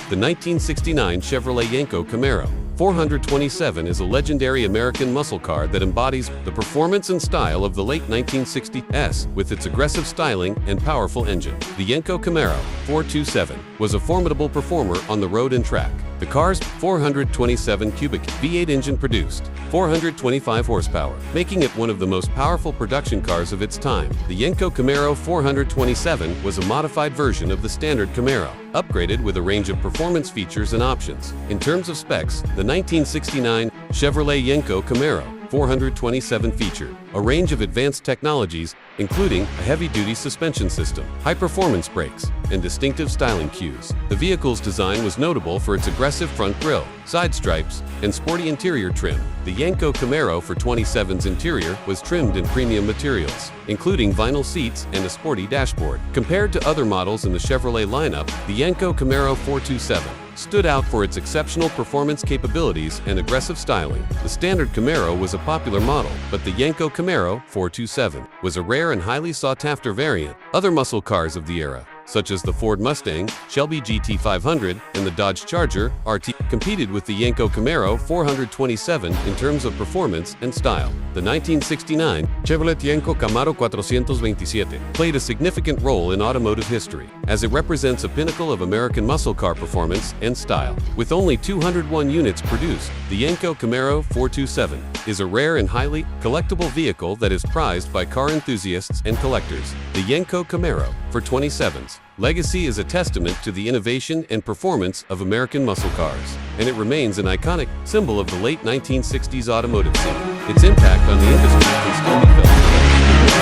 The 1969 Chevrolet Yenko Camaro 427 is a legendary American muscle car that embodies the performance and style of the late 1960s with its aggressive styling and powerful engine. The Yenko Camaro 427 was a formidable performer on the road and track. The car's 427 cubic V8 engine produced 425 horsepower, making it one of the most powerful production cars of its time. The Yenko Camaro 427 was a modified version of the standard Camaro, upgraded with a range of performance features and options. In terms of specs, the 1969 Chevrolet Yenko Camaro 427 featured a range of advanced technologies, including a heavy-duty suspension system, high-performance brakes, and distinctive styling cues. The vehicle's design was notable for its aggressive front grille, side stripes, and sporty interior trim. The Yenko Camaro 427's interior was trimmed in premium materials, including vinyl seats and a sporty dashboard. Compared to other models in the Chevrolet lineup, the Yenko Camaro 427 stood out for its exceptional performance capabilities and aggressive styling. The standard Camaro was a popular model, but the Yenko Camaro 427 was a rare and highly sought-after variant. Other muscle cars of the era, such as the Ford Mustang, Shelby GT500, and the Dodge Charger RT, competed with the Yenko Camaro 427 in terms of performance and style. The 1969 Chevrolet Yenko Camaro 427 played a significant role in automotive history, as it represents a pinnacle of American muscle car performance and style. With only 201 units produced, the Yenko Camaro 427 is a rare and highly collectible vehicle that is prized by car enthusiasts and collectors. The Yenko Camaro 427's legacy is a testament to the innovation and performance of American muscle cars, and it remains an iconic symbol of the late 1960s automotive scene. Its impact on the industry can still be felt today.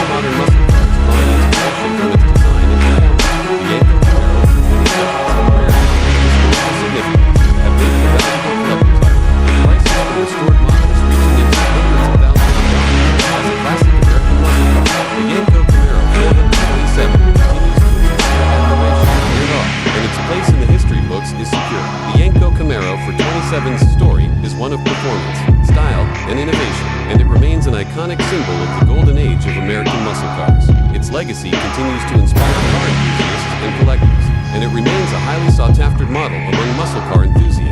Modern muscle cars drawing inspiration from its design and performance. The Yenko Camaro 427 significance have made it a valuable collector's item. Prices for restored models reaching into hundreds of thousands of dollars. As a classic American muscle car, the Yenko Camaro 427 continues to inspire admiration and awe, and its place in the history books is secure. The Yenko Camaro 427's story is one of performance, style, and innovation, and it remains an iconic symbol of the golden age of American muscle cars. Its legacy continues to inspire car enthusiasts and collectors, and it remains a highly sought-after model among muscle car enthusiasts.